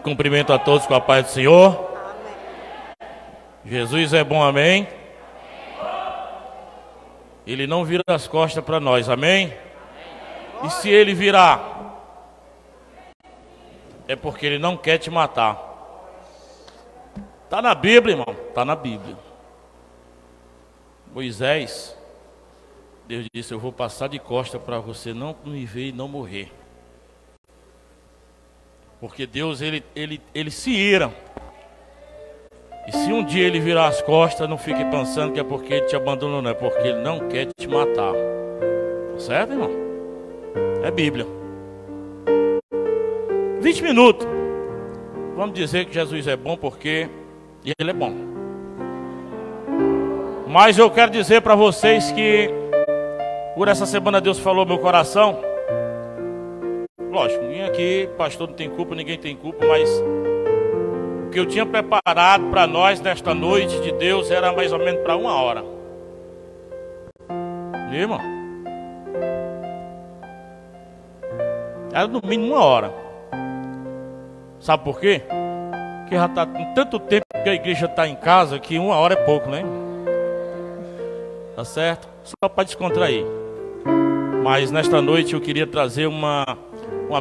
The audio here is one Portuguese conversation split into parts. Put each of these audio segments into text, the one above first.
Cumprimento a todos com a paz do Senhor. Jesus é bom, amém? Ele não vira as costas para nós, amém? E se ele virar, é porque ele não quer te matar. Está na Bíblia, irmão, está na Bíblia. Moisés, Deus disse: eu vou passar de costa para você não me ver e não morrer. Porque Deus, ele se ira. E se um dia ele virar as costas, não fique pensando que é porque ele te abandonou, não. É porque ele não quer te matar. Tá certo, irmão? É Bíblia. 20 minutos. Vamos dizer que Jesus é bom porque ele é bom. Mas eu quero dizer para vocês que por essa semana Deus falou no meu coração. Lógico, ninguém aqui, pastor não tem culpa, ninguém tem culpa, mas o que eu tinha preparado para nós nesta noite de Deus era mais ou menos para 1 hora. Viu, irmão? Era no mínimo 1 hora. Sabe por quê? Porque já está com tanto tempo que a igreja está em casa que 1 hora é pouco, né? Tá certo? Só para descontrair. Mas nesta noite eu queria trazer uma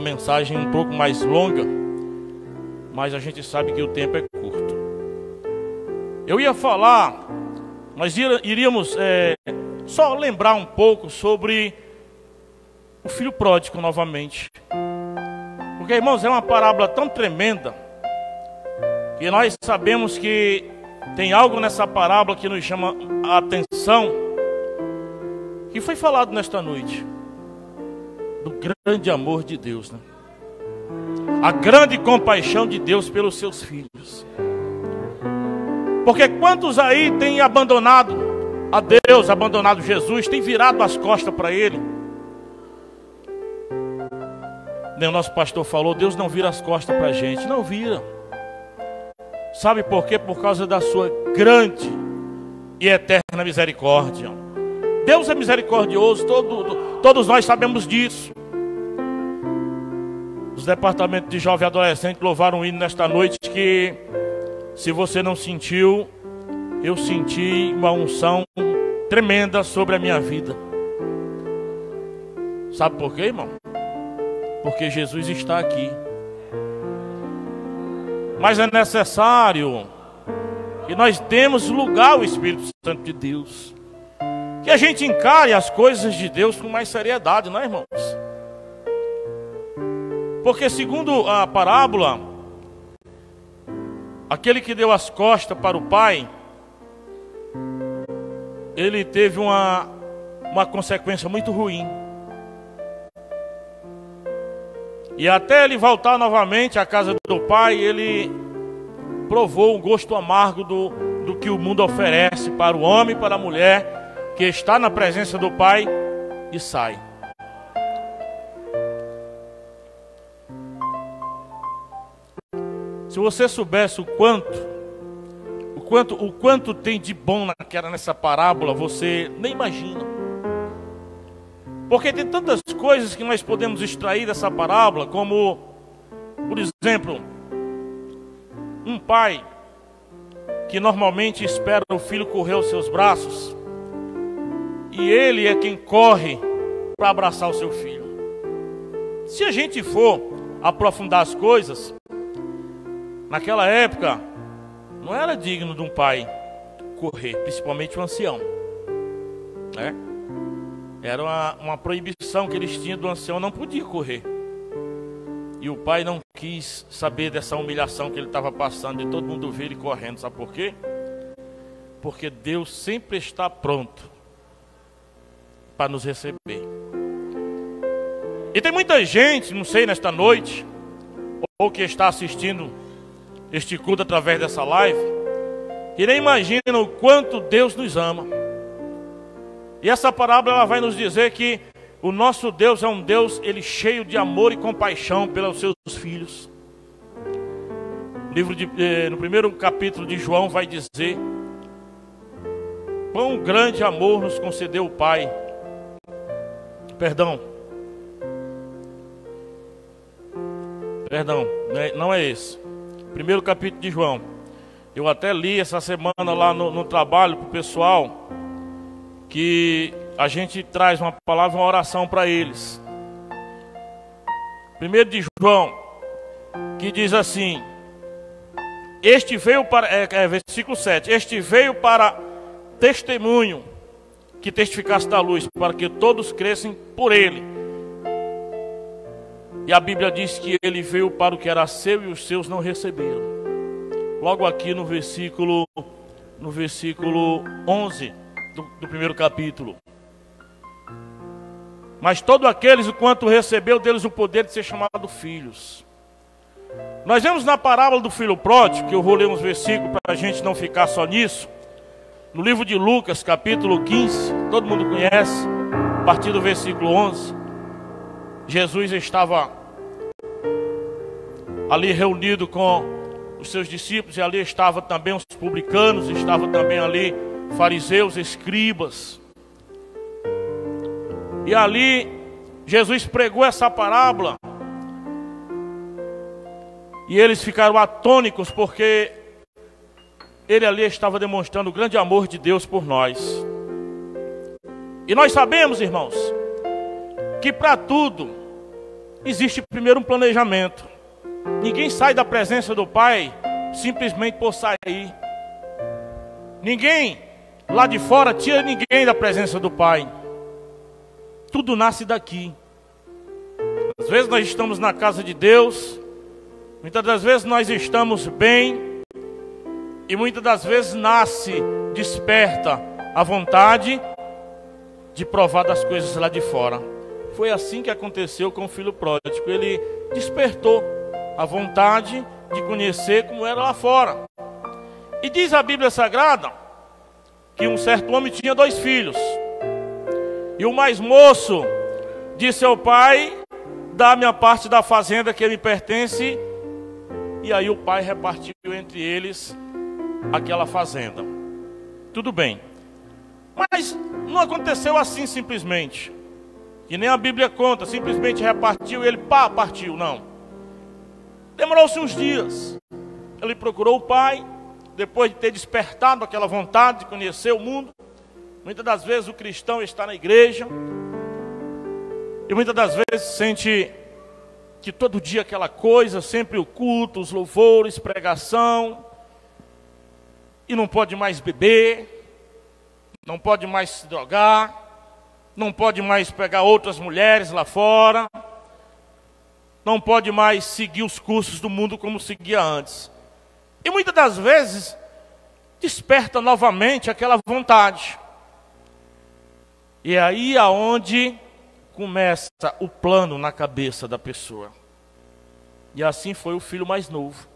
mensagem um pouco mais longa, mas a gente sabe que o tempo é curto. Eu ia falar, nós iríamos só lembrar um pouco sobre o filho pródigo novamente. Porque, irmãos, é uma parábola tão tremenda que nós sabemos que tem algo nessa parábola que nos chama a atenção, que foi falado nesta noite. Do grande amor de Deus, né? A grande compaixão de Deus pelos seus filhos. Porque quantos aí têm abandonado a Deus, abandonado Jesus, têm virado as costas para Ele? Nem o nosso pastor falou, Deus não vira as costas para a gente. Não vira. Sabe por quê? Por causa da sua grande e eterna misericórdia. Deus é misericordioso, todos nós sabemos disso. Os departamentos de jovem e adolescente louvaram um hino nesta noite que, se você não sentiu, eu senti uma unção tremenda sobre a minha vida. Sabe por quê, irmão? Porque Jesus está aqui. Mas é necessário que nós demos lugar ao Espírito Santo de Deus. Que a gente encare as coisas de Deus com mais seriedade, não é, irmãos? Porque segundo a parábola, aquele que deu as costas para o pai, ele teve uma consequência muito ruim. E até ele voltar novamente à casa do pai, ele provou o gosto amargo do que o mundo oferece para o homem e para a mulher, que está na presença do Pai e sai. Se você soubesse o quanto tem de bom nessa parábola, você nem imagina. Porque tem tantas coisas que nós podemos extrair dessa parábola, como, por exemplo, um pai que normalmente espera o filho correr aos seus braços, e ele é quem corre para abraçar o seu filho. Se a gente for aprofundar as coisas, naquela época não era digno de um pai correr, principalmente o ancião, né? Era uma proibição que eles tinham do ancião, não podia correr. E o pai não quis saber dessa humilhação que ele estava passando, de todo mundo ver ele correndo. Sabe por quê? Porque Deus sempre está pronto para nos receber. E tem muita gente, não sei, nesta noite, ou que está assistindo este culto através dessa live, que nem imagina o quanto Deus nos ama. E essa parábola ela vai nos dizer que o nosso Deus é um Deus, ele cheio de amor e compaixão pelos seus filhos. No primeiro capítulo de João vai dizer: quão grande amor nos concedeu o Pai. Perdão, não é esse. primeiro capítulo de João. Eu até li essa semana lá no trabalho para o pessoal, que a gente traz uma palavra, uma oração para eles. Primeiro de João, que diz assim: este veio para, versículo 7, este veio para testemunho, que testificasse da luz, para que todos crescem por ele. E a Bíblia diz que ele veio para o que era seu e os seus não receberam. Logo aqui no versículo 11 do primeiro capítulo. Mas todos aqueles, enquanto recebeu deles o poder de ser chamado filhos. Nós vemos na parábola do filho pródigo, que eu vou ler uns versículos para a gente não ficar só nisso. No livro de Lucas, capítulo 15, todo mundo conhece, a partir do versículo 11. Jesus estava ali reunido com os seus discípulos, e ali estavam também os publicanos, estavam também ali fariseus, escribas. E ali Jesus pregou essa parábola, e eles ficaram atônicos, porque ele ali estava demonstrando o grande amor de Deus por nós. E nós sabemos, irmãos, que para tudo existe primeiro um planejamento. Ninguém sai da presença do Pai simplesmente por sair. Ninguém lá de fora tira ninguém da presença do Pai. Tudo nasce daqui. Às vezes nós estamos na casa de Deus, muitas das vezes nós estamos bem, e muitas das vezes desperta a vontade de provar das coisas lá de fora. Foi assim que aconteceu com o filho pródigo. Ele despertou a vontade de conhecer como era lá fora. E diz a Bíblia Sagrada que um certo homem tinha 2 filhos. E o mais moço disse ao pai: dá-me a parte da fazenda que me pertence. E aí o pai repartiu entre eles aquela fazenda. Tudo bem. Mas não aconteceu assim simplesmente. Que nem a Bíblia conta, simplesmente repartiu e ele partiu, não. Demorou-se uns dias. Ele procurou o pai, depois de ter despertado aquela vontade de conhecer o mundo. Muitas das vezes o cristão está na igreja e muitas das vezes sente que todo dia aquela coisa, sempre o culto, os louvores, pregação, e não pode mais beber, não pode mais se drogar, não pode mais pegar outras mulheres lá fora, não pode mais seguir os cursos do mundo como seguia antes. E muitas das vezes desperta novamente aquela vontade. E é aí aonde começa o plano na cabeça da pessoa. E assim foi o filho mais novo.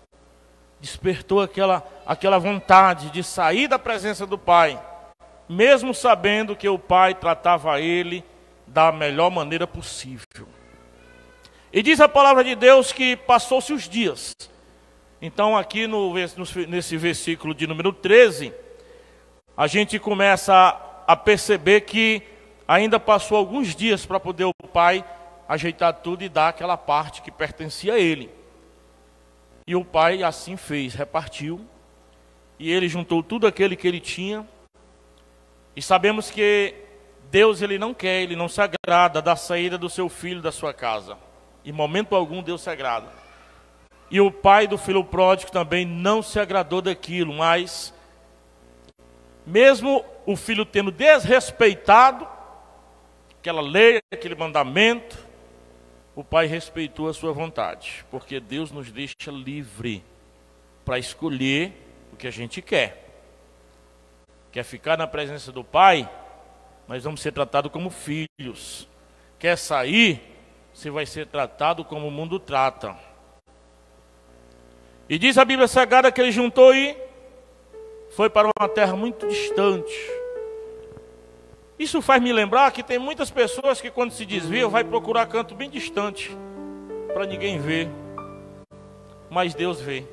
Despertou aquela vontade de sair da presença do pai, mesmo sabendo que o pai tratava ele da melhor maneira possível. E diz a palavra de Deus que passou-se os dias. Então aqui nesse versículo de número 13, a gente começa a perceber que ainda passou alguns dias para poder o pai ajeitar tudo e dar aquela parte que pertencia a ele. E o pai assim fez, repartiu. E ele juntou tudo aquilo que ele tinha. E sabemos que Deus ele não se agrada da saída do seu filho da sua casa. Em momento algum Deus se agrada. E o pai do filho pródigo também não se agradou daquilo, mas mesmo o filho tendo desrespeitado aquela lei, aquele mandamento, o pai respeitou a sua vontade, porque Deus nos deixa livre para escolher o que a gente quer. Quer ficar na presença do pai? Nós vamos ser tratados como filhos. Quer sair? Você vai ser tratado como o mundo trata. E diz a Bíblia Sagrada que ele juntou e foi para uma terra muito distante. Isso faz me lembrar que tem muitas pessoas que quando se desviam vai procurar canto bem distante, para ninguém ver. Mas Deus vê.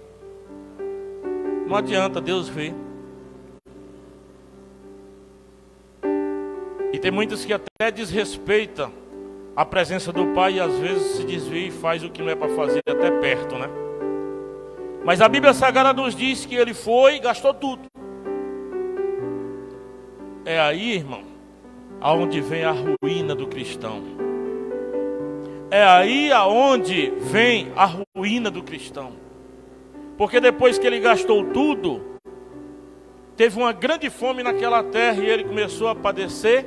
Não adianta, Deus vê. E tem muitos que até desrespeitam a presença do pai e às vezes se desvia e faz o que não é para fazer até perto, né? Mas a Bíblia Sagrada nos diz que ele foi e gastou tudo. É aí, irmão, aonde vem a ruína do cristão. É aí aonde vem a ruína do cristão. Porque depois que ele gastou tudo, teve uma grande fome naquela terra e ele começou a padecer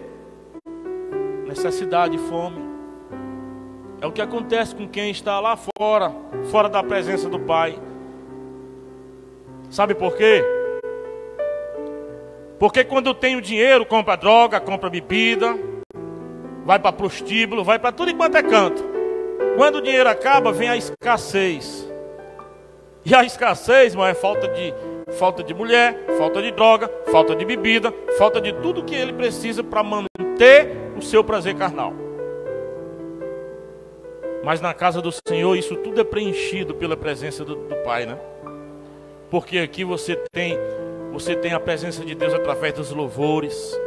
necessidade, fome. É o que acontece com quem está lá fora, fora da presença do Pai. Sabe por quê? Porque quando tem o dinheiro, compra droga, compra bebida, vai para prostíbulo, vai para tudo enquanto é canto. Quando o dinheiro acaba, vem a escassez. E a escassez, irmão, é falta de mulher, falta de droga, falta de bebida, falta de tudo que ele precisa para manter o seu prazer carnal. Mas na casa do Senhor, isso tudo é preenchido pela presença do Pai, né? Porque aqui você tem a presença de Deus através dos louvores,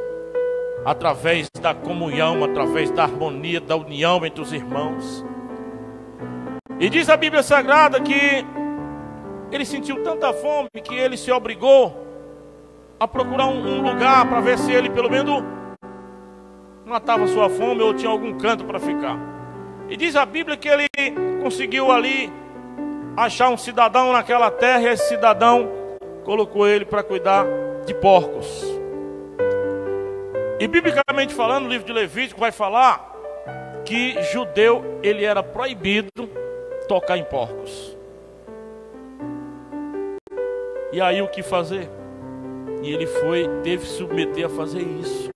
através da comunhão, através da harmonia, da união entre os irmãos. E diz a Bíblia Sagrada que ele sentiu tanta fome que ele se obrigou a procurar um lugar para ver se ele pelo menos matava sua fome ou tinha algum canto para ficar. E diz a Bíblia que ele conseguiu ali achar um cidadão naquela terra, e esse cidadão colocou ele para cuidar de porcos. E biblicamente falando, o livro de Levítico vai falar que judeu, ele era proibido tocar em porcos. E aí o que fazer? E ele teve que se submeter a fazer isso,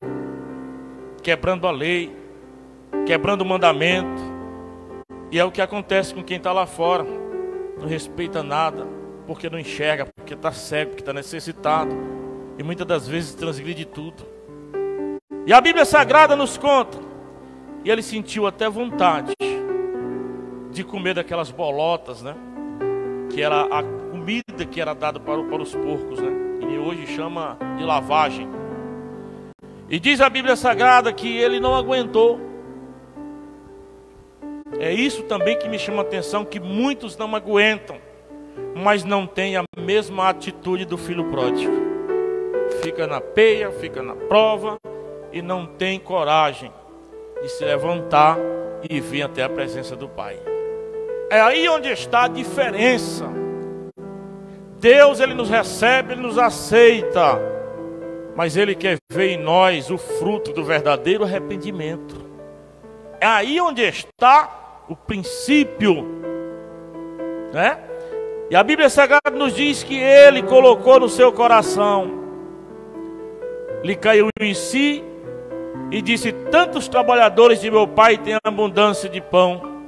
quebrando a lei, quebrando o mandamento. E é o que acontece com quem está lá fora, não respeita nada, porque não enxerga, porque está cego, porque está necessitado, e muitas das vezes transgride tudo. E a Bíblia Sagrada nos conta, e ele sentiu até vontade de comer daquelas bolotas, né? Que era a comida que era dada para os porcos, né? E hoje chama de lavagem. E diz a Bíblia Sagrada que ele não aguentou. É isso também que me chama a atenção, que muitos não aguentam, mas não têm a mesma atitude do filho pródigo. Fica na peia, fica na prova e não tem coragem de se levantar e vir até a presença do Pai. É aí onde está a diferença. Deus, Ele nos recebe, Ele nos aceita, mas Ele quer ver em nós o fruto do verdadeiro arrependimento. É aí onde está o princípio, né? E a Bíblia Sagrada nos diz que Ele colocou no seu coração, lhe caiu em si e disse: tantos trabalhadores de meu pai têm abundância de pão,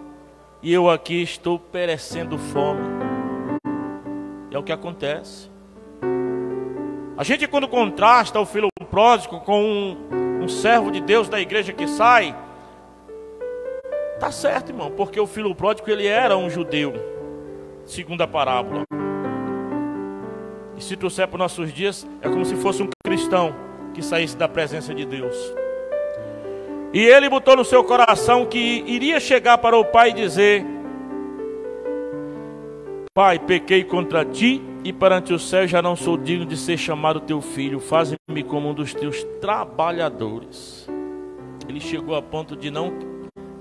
e eu aqui estou perecendo fome. É o que acontece. A gente, quando contrasta o filho pródigo com um servo de Deus da igreja que sai, tá certo, irmão, porque o filho pródigo, ele era um judeu, segundo a parábola. E se trouxer para os nossos dias, é como se fosse um cristão que saísse da presença de Deus. E ele botou no seu coração que iria chegar para o pai e dizer: Pai, pequei contra ti e perante o céu já não sou digno de ser chamado teu filho. Faze-me como um dos teus trabalhadores. Ele chegou a ponto de não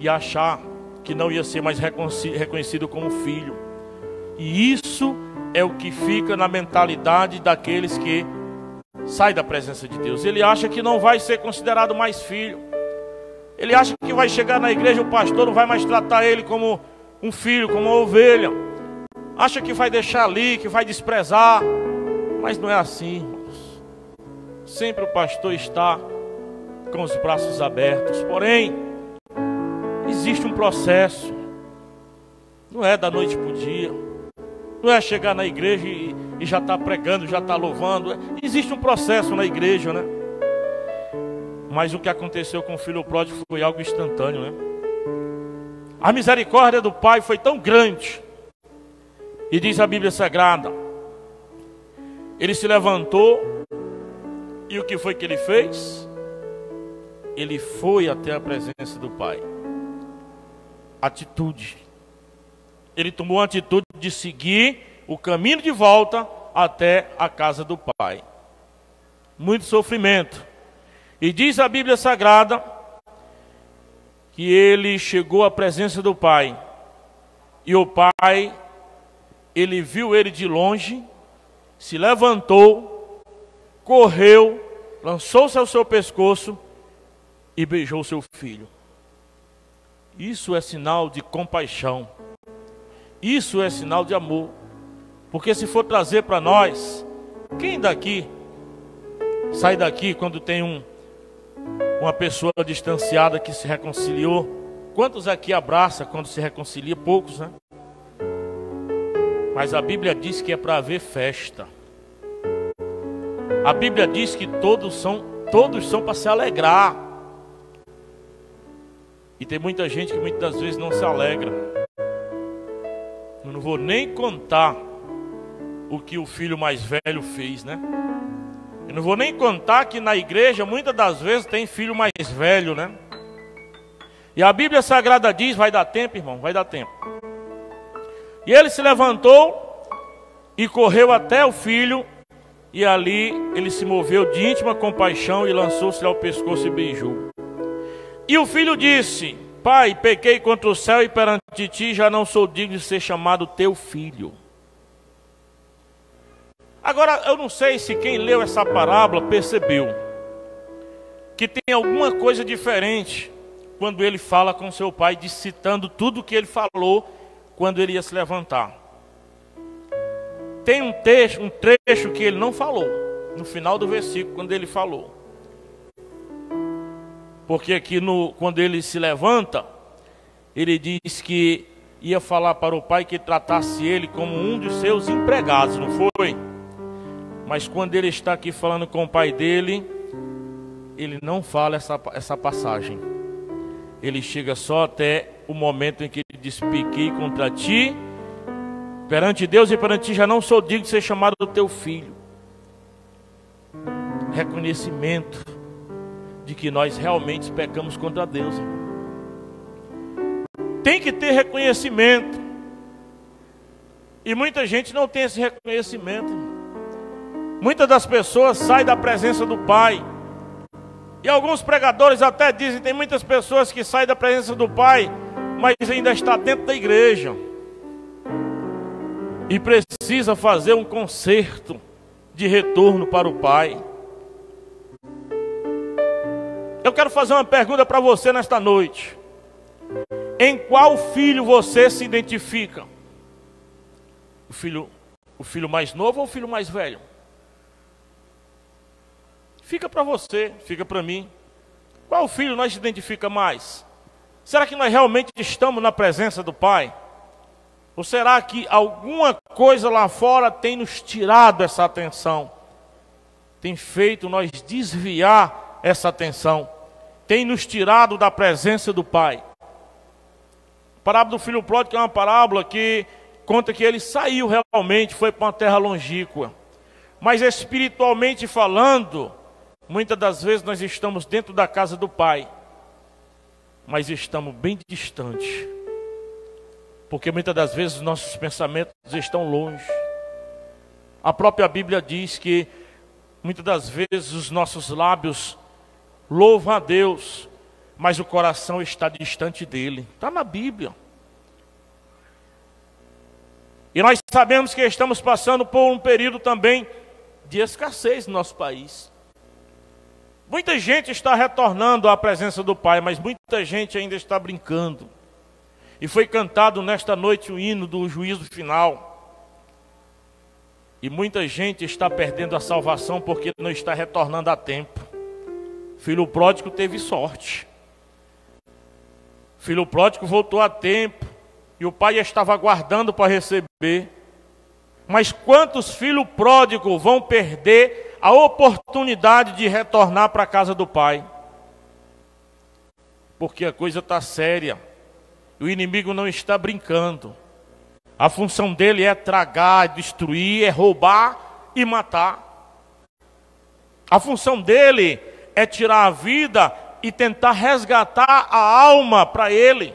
achar que não ia ser mais reconhecido como filho. E isso é o que fica na mentalidade daqueles que saem da presença de Deus. Ele acha que não vai ser considerado mais filho. Ele acha que vai chegar na igreja, o pastor não vai mais tratar ele como um filho, como uma ovelha. Acha que vai deixar ali, que vai desprezar. Mas não é assim, irmãos. Sempre o pastor está com os braços abertos. Porém, existe um processo. Não é da noite para o dia. Não é chegar na igreja e já está pregando, já está louvando. Existe um processo na igreja, né? Mas o que aconteceu com o filho pródigo foi algo instantâneo, né? A misericórdia do Pai foi tão grande. E diz a Bíblia Sagrada, ele se levantou, e o que foi que ele fez? Ele foi até a presença do Pai. Atitude. Ele tomou a atitude de seguir o caminho de volta até a casa do pai. Muito sofrimento. E diz a Bíblia Sagrada que ele chegou à presença do pai. E o pai, ele viu ele de longe, se levantou, correu, lançou-se ao seu pescoço e beijou seu filho. Isso é sinal de compaixão. Isso é sinal de amor. Porque se for trazer para nós, quem daqui sai daqui quando tem uma pessoa distanciada que se reconciliou? Quantos aqui abraça quando se reconcilia? Poucos, né? Mas a Bíblia diz que é para haver festa. A Bíblia diz que todos são para se alegrar. E tem muita gente que muitas das vezes não se alegra. Eu não vou nem contar o que o filho mais velho fez, né? Eu não vou nem contar que na igreja muitas das vezes tem filho mais velho, né? E a Bíblia Sagrada diz, vai dar tempo, irmão, vai dar tempo. E ele se levantou e correu até o filho, e ali ele se moveu de íntima compaixão e lançou-se ao pescoço e beijou. E o filho disse: Pai, pequei contra o céu e perante ti, já não sou digno de ser chamado teu filho. Agora, eu não sei se quem leu essa parábola percebeu que tem alguma coisa diferente quando ele fala com seu pai, citando tudo o que ele falou quando ele ia se levantar. Tem um trecho que ele não falou, no final do versículo, quando ele falou. Porque aqui, quando ele se levanta, ele diz que ia falar para o pai que tratasse ele como um dos seus empregados, não foi? Mas quando ele está aqui falando com o pai dele, ele não fala essa passagem. Ele chega só até o momento em que ele diz: pequei contra ti, perante Deus e perante ti já não sou digno de ser chamado teu filho. Reconhecimento de que nós realmente pecamos contra Deus. Tem que ter reconhecimento. E muita gente não tem esse reconhecimento. Muitas das pessoas saem da presença do Pai. E alguns pregadores até dizem, tem muitas pessoas que saem da presença do Pai, mas ainda está dentro da igreja. E precisa fazer um conserto de retorno para o Pai. Eu quero fazer uma pergunta para você nesta noite. Em qual filho você se identifica? O filho mais novo ou o filho mais velho? Fica para você, fica para mim. Qual filho nós se identifica mais? Será que nós realmente estamos na presença do Pai? Ou será que alguma coisa lá fora tem nos tirado essa atenção? Tem feito nós desviar essa atenção? Tem nos tirado da presença do Pai? A parábola do filho pródigo é uma parábola que conta que ele saiu realmente, foi para uma terra longínqua. Mas espiritualmente falando, muitas das vezes nós estamos dentro da casa do Pai, mas estamos bem distantes. Porque muitas das vezes os nossos pensamentos estão longe. A própria Bíblia diz que muitas das vezes os nossos lábios louvam a Deus, mas o coração está distante dele. Está na Bíblia. E nós sabemos que estamos passando por um período também de escassez no nosso país. Muita gente está retornando à presença do Pai, mas muita gente ainda está brincando. E foi cantado nesta noite o hino do juízo final. E muita gente está perdendo a salvação porque não está retornando a tempo. Filho pródigo teve sorte. Filho pródigo voltou a tempo. E o pai estava aguardando para receber. Mas quantos filhos pródigos vão perder a oportunidade de retornar para a casa do pai? Porque a coisa está séria. O inimigo não está brincando. A função dele é tragar, destruir, é roubar e matar. A função dele é tirar a vida e tentar resgatar a alma para ele.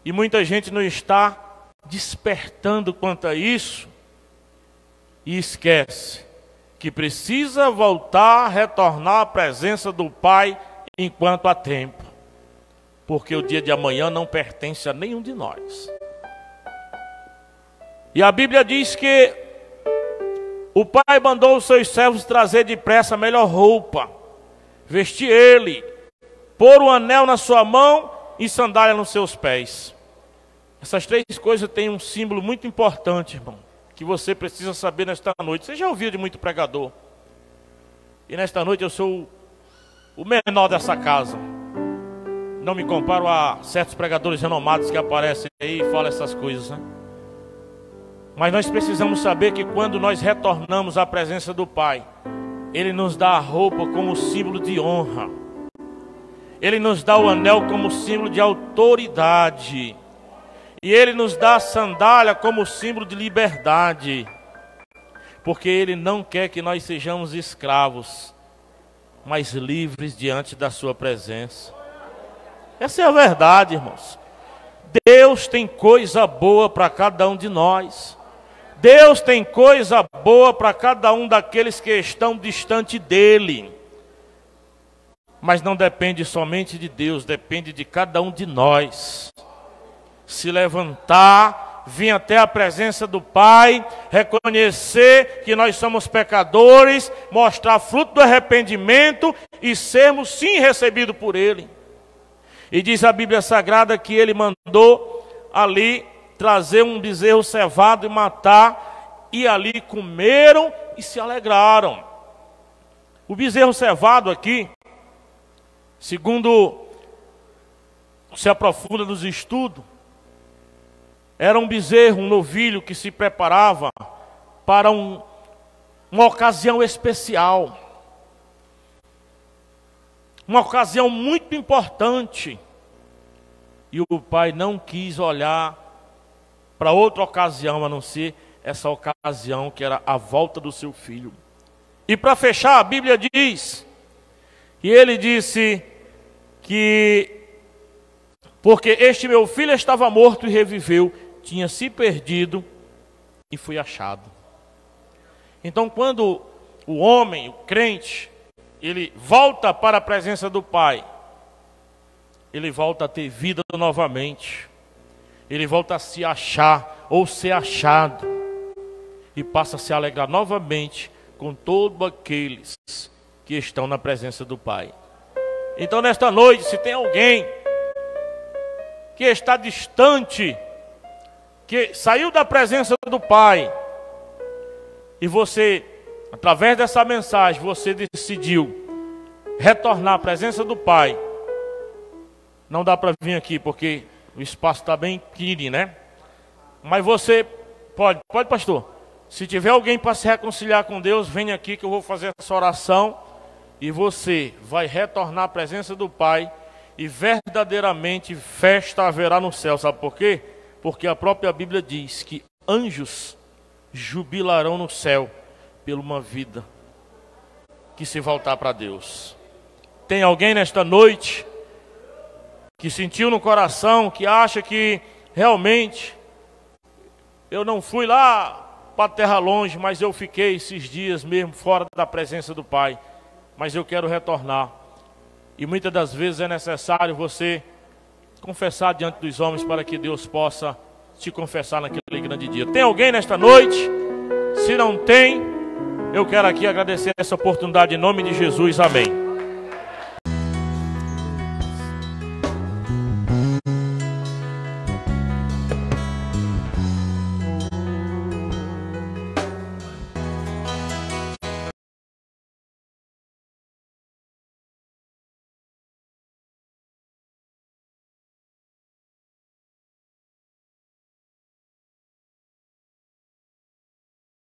E muita gente não está despertando quanto a isso e esquece que precisa voltar, retornar à presença do Pai enquanto há tempo, porque o dia de amanhã não pertence a nenhum de nós. E a Bíblia diz que o Pai mandou os seus servos trazer depressa a melhor roupa, vestir ele, pôr o anel na sua mão e sandália nos seus pés. Essas três coisas têm um símbolo muito importante, irmão, que você precisa saber nesta noite. Você já ouviu de muito pregador. E nesta noite eu sou o menor dessa casa. Não me comparo a certos pregadores renomados que aparecem aí e falam essas coisas, né? Mas nós precisamos saber que quando nós retornamos à presença do Pai, Ele nos dá a roupa como símbolo de honra. Ele nos dá o anel como símbolo de autoridade. E Ele nos dá a sandália como símbolo de liberdade. Porque Ele não quer que nós sejamos escravos, mas livres diante da sua presença. Essa é a verdade, irmãos. Deus tem coisa boa para cada um de nós. Deus tem coisa boa para cada um daqueles que estão distante dEle. Mas não depende somente de Deus, depende de cada um de nós. Se levantar, vir até a presença do Pai, reconhecer que nós somos pecadores, mostrar fruto do arrependimento e sermos sim recebidos por Ele. E diz a Bíblia Sagrada que Ele mandou ali trazer um bezerro cevado e matar, e ali comeram e se alegraram. O bezerro cevado aqui, segundo se aprofunda nos estudos, era um bezerro, um novilho que se preparava para uma ocasião especial. Uma ocasião muito importante. E o pai não quis olhar para outra ocasião, a não ser essa ocasião que era a volta do seu filho. E para fechar, a Bíblia diz, e ele disse que, porque este meu filho estava morto e reviveu, tinha se perdido e foi achado. Então quando o homem, o crente, ele volta para a presença do Pai, ele volta a ter vida novamente, ele volta a se achar ou ser achado, e passa a se alegrar novamente com todos aqueles que estão na presença do Pai. Então nesta noite, se tem alguém que está distante, que saiu da presença do Pai, e você, através dessa mensagem, você decidiu retornar à presença do Pai, não dá para vir aqui porque o espaço está bem pequeno, né? Mas você pode, pastor. Se tiver alguém para se reconciliar com Deus, venha aqui que eu vou fazer essa oração. E você vai retornar à presença do Pai. E verdadeiramente festa haverá no céu. Sabe por quê? Porque a própria Bíblia diz que anjos jubilarão no céu por uma vida que se voltar para Deus. Tem alguém nesta noite que sentiu no coração, que acha que realmente eu não fui lá para a terra longe, mas eu fiquei esses dias mesmo fora da presença do Pai, mas eu quero retornar. E muitas das vezes é necessário você confessar diante dos homens para que Deus possa te confessar naquele grande dia. Tem alguém nesta noite? Se não tem, eu quero aqui agradecer essa oportunidade em nome de Jesus. Amém.